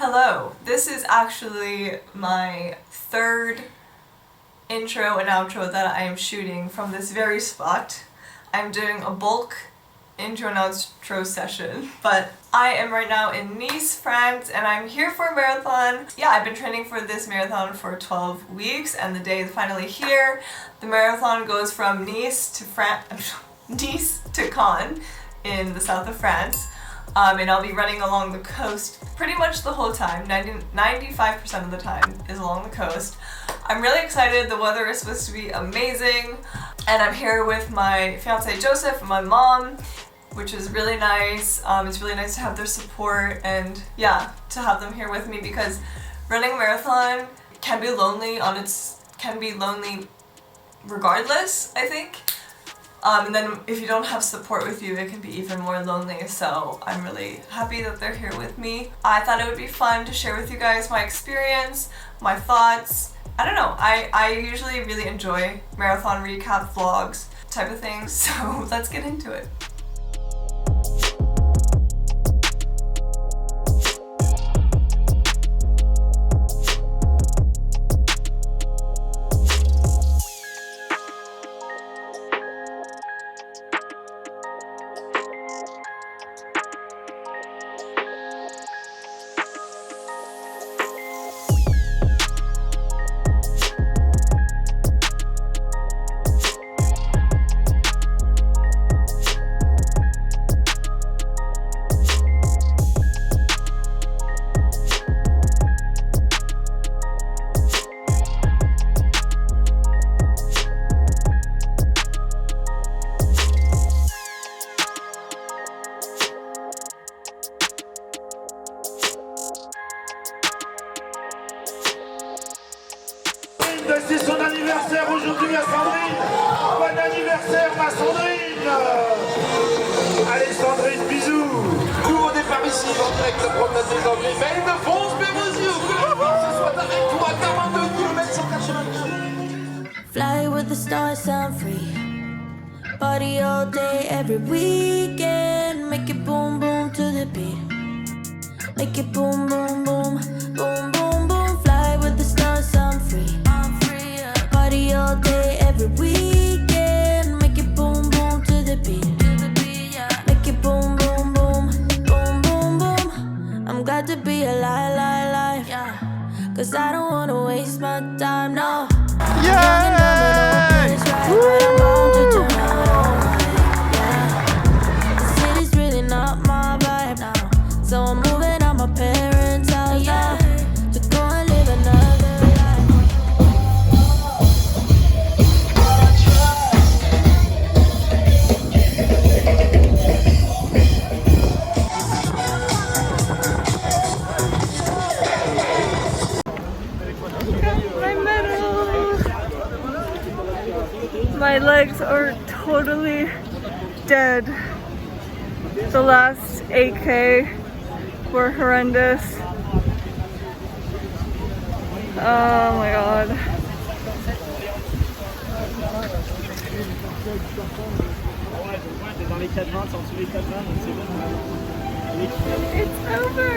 Hello, this is actually my third intro and outro that I am shooting from this very spot. I'm doing a bulk intro and outro session, but I am right now in Nice, France, and I'm here for a marathon. Yeah, I've been training for this marathon for 12 weeks, and the day is finally here. The marathon goes from Nice to Nice to Cannes in the south of France. And I'll be running along the coast pretty much the whole time. 95% of the time is along the coast. I'm really excited. The weather is supposed to be amazing. And I'm here with my fiance Joseph and my mom, which is really nice. It's really nice to have their support and yeah, to have them here with me because running a marathon can be lonely regardless, I think. And then if you don't have support with you, it can be even more lonely, so I'm really happy that they're here with me. I thought it would be fun to share with you guys my experience, my thoughts. I don't know, I usually really enjoy marathon recap vlogs type of things, so let's get into it. C'est son anniversaire aujourd'hui à Sandrine. Bon anniversaire ma Sandrine. Allez Sandrine, bisous. Nouveau départ ici en direct de promenade des Anglais. Mais il me fonce mes vos yeux. Que la force soit avec toi. 42 km 195. Fly with the stars, I'm free. Party all day, every weekend. Make it boom boom to the beat. Make it boom boom boom, boom boom boom. Fly with the stars, I'm free. Party all day, every weekend. Make it boom boom to the beat. Make it boom boom boom, boom boom boom. I'm glad to be alive, yeah. Cause I don't wanna waste my time, no. Yay! The city's really not my vibe now, so I'm moving out my parents' house now to go and live another life. My medal! My legs are totally dead. The last 8K were horrendous. Oh my god. It's over!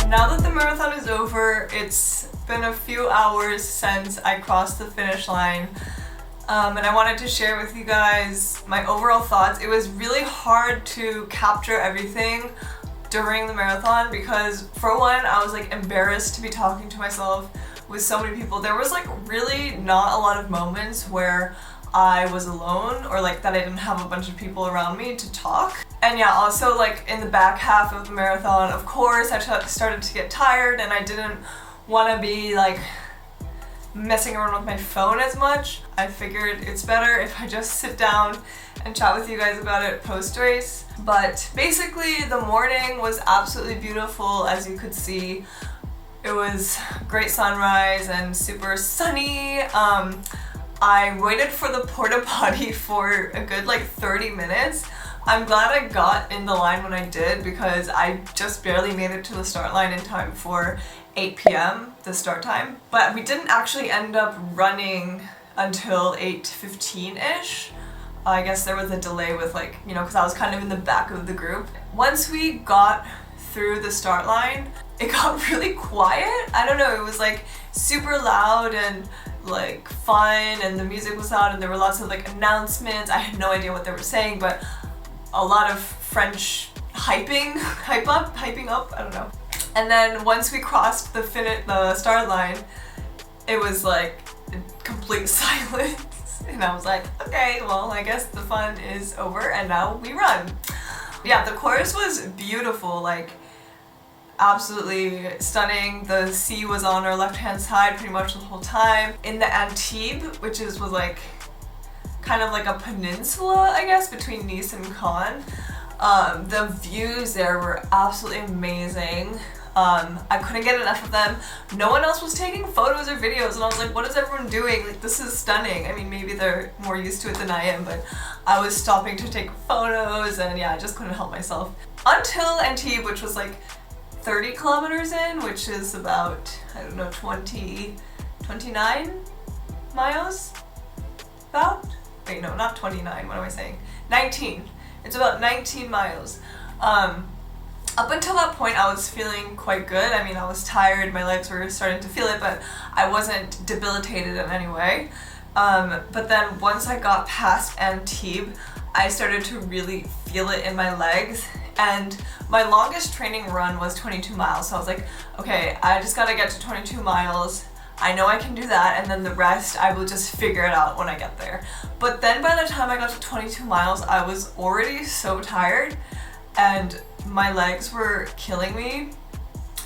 Now that the marathon is over, it's been a few hours since I crossed the finish line, and I wanted to share with you guys my overall thoughts. It was really hard to capture everything during the marathon because, for one, I was like embarrassed to be talking to myself with so many people. There was like really not a lot of moments where I was alone or like that I didn't have a bunch of people around me to talk. And yeah, also like in the back half of the marathon, of course, I started to get tired and I didn't want to be like messing around with my phone as much. I figured it's better if I just sit down and chat with you guys about it post-race. But basically the morning was absolutely beautiful, as you could see. It was great sunrise and super sunny. I waited for the porta potty for a good like 30 minutes. I'm glad I got in the line when I did because I just barely made it to the start line in time for 8 p.m. the start time. But we didn't actually end up running until 8:15-ish. I guess there was a delay with like, you know, because I was kind of in the back of the group. Once we got through the start line, it got really quiet. I don't know, it was like super loud and like fun, and the music was loud, and there were lots of like announcements. I had no idea what they were saying, but a lot of French hyping up, I don't know. And then once we crossed the start line, it was like complete silence. And I was like, okay, well, I guess the fun is over and now we run. Yeah, the course was beautiful, like absolutely stunning. The sea was on our left-hand side pretty much the whole time. In the Antibes, which was like kind of like a peninsula, I guess, between Nice and Cannes, the views there were absolutely amazing. I couldn't get enough of them. No one else was taking photos or videos, and I was like, what is everyone doing? Like, this is stunning. I mean, maybe they're more used to it than I am, but I was stopping to take photos, and yeah, I just couldn't help myself. Until Antibes, which was like 30 kilometers in, which is about, I don't know, 29 miles? About? Wait, no, not 29, what am I saying? 19. It's about 19 miles. Up until that point, I was feeling quite good. I mean, I was tired, my legs were starting to feel it, but I wasn't debilitated in any way. But then once I got past Antibes, I started to really feel it in my legs, and my longest training run was 22 miles. So I was like, okay, I just gotta get to 22 miles. I know I can do that, and then the rest I will just figure it out when I get there. But then by the time I got to 22 miles, I was already so tired, and my legs were killing me.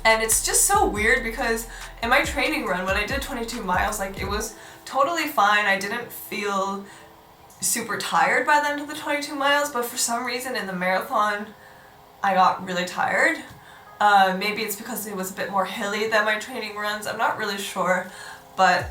And it's just so weird because in my training run, when I did 22 miles, like, it was totally fine. I didn't feel super tired by the end of the 22 miles, but for some reason in the marathon, I got really tired. Maybe it's because it was a bit more hilly than my training runs, I'm not really sure. But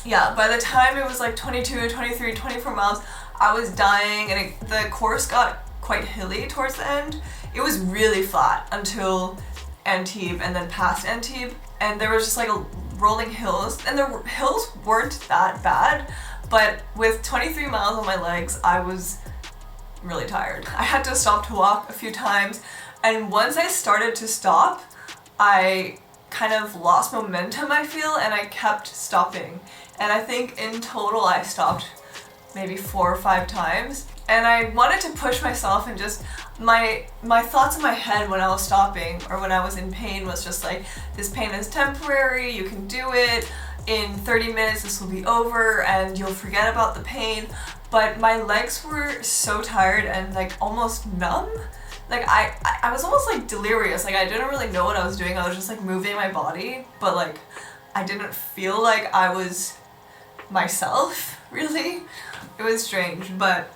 yeah, by the time it was like 22, 23, 24 miles, I was dying, and the course got quite hilly towards the end. It was really flat until Antibes and then past Antibes, and there was just like rolling hills, and the hills weren't that bad, but with 23 miles on my legs, I was really tired. I had to stop to walk a few times, and once I started to stop, I kind of lost momentum, I feel, and I kept stopping. And I think in total I stopped maybe 4 or 5 times. And I wanted to push myself, and just my thoughts in my head when I was stopping or when I was in pain was just like, this pain is temporary, you can do it, in 30 minutes this will be over and you'll forget about the pain. But my legs were so tired and like almost numb. Like I was almost like delirious, like I didn't really know what I was doing. I was just like moving my body, but like I didn't feel like I was myself, really. It was strange, but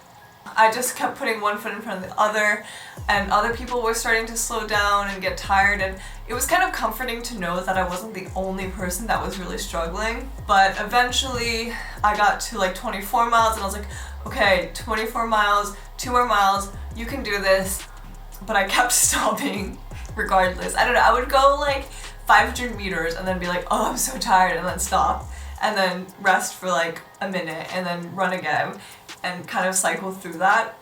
I just kept putting one foot in front of the other, and other people were starting to slow down and get tired, and it was kind of comforting to know that I wasn't the only person that was really struggling. But eventually I got to like 24 miles and I was like, okay, 24 miles, 2 more miles, you can do this. But I kept stopping regardless. I don't know, I would go like 500 meters and then be like, oh, I'm so tired, and then stop, and then rest for like a minute, and then run again, and kind of cycle through that.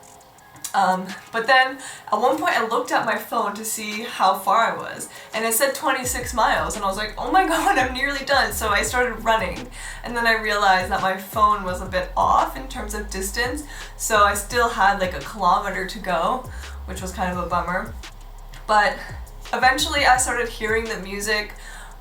But then at one point I looked at my phone to see how far I was, and it said 26 miles, and I was like, oh my god, I'm nearly done. So I started running, and then I realized that my phone was a bit off in terms of distance, so I still had like a kilometer to go, which was kind of a bummer. But eventually I started hearing the music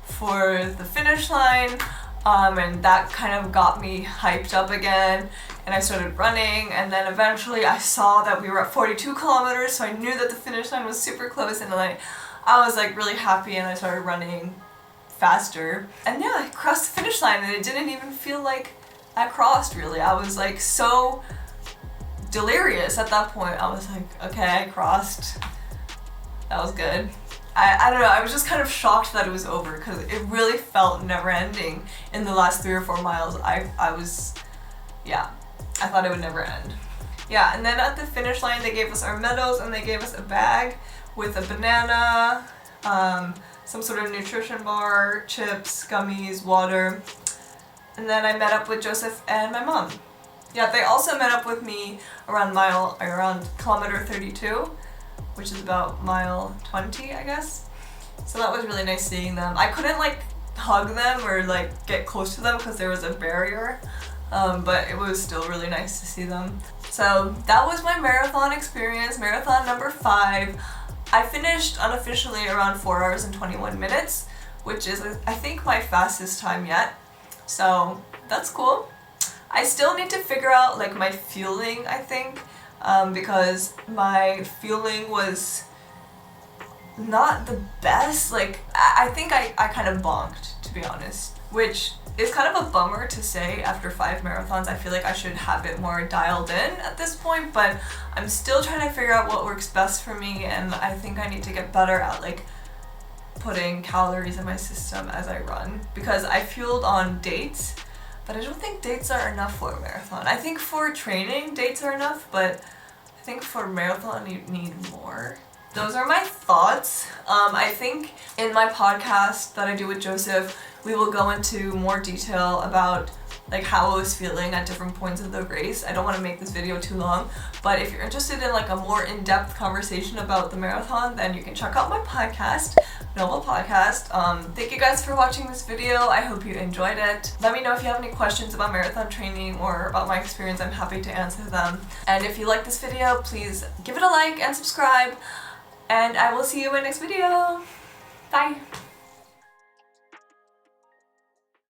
for the finish line, and that kind of got me hyped up again, and I started running, and then eventually I saw that we were at 42 kilometers, so I knew that the finish line was super close, and then I was like really happy, and I started running faster. And yeah, I crossed the finish line, and it didn't even feel like I crossed, really. I was like so delirious at that point. I was like, okay, I crossed. That was good. I don't know, I was just kind of shocked that it was over, because it really felt never ending in the last 3 or 4 miles. I was, yeah, I thought it would never end. Yeah, and then at the finish line they gave us our medals, and they gave us a bag with a banana, some sort of nutrition bar, chips, gummies, water. And then I met up with Joseph and my mom. Yeah, they also met up with me around kilometer 32, which is about mile 20, I guess. So that was really nice seeing them. I couldn't like hug them or like get close to them because there was a barrier, but it was still really nice to see them. So that was my marathon experience, marathon number 5. I finished unofficially around 4 hours and 21 minutes, which is I think my fastest time yet. So that's cool. I still need to figure out like my fueling, I think, because my fueling was not the best. Like I think I kind of bonked, to be honest, which is kind of a bummer to say after 5 marathons. I feel like I should have it more dialed in at this point, but I'm still trying to figure out what works best for me, and I think I need to get better at like putting calories in my system as I run, because I fueled on dates, but I don't think dates are enough for a marathon. I think for training dates are enough, but I think for marathon you need more. Those are my thoughts. I think in my podcast that I do with Joseph, we will go into more detail about like how I was feeling at different points of the race. I don't want to make this video too long, but if you're interested in like a more in-depth conversation about the marathon, then you can check out my podcast, Noble Podcast. Thank you guys for watching this video. I hope you enjoyed it. Let me know if you have any questions about marathon training or about my experience. I'm happy to answer them. And if you like this video, please give it a like and subscribe. And I will see you in my next video. Bye!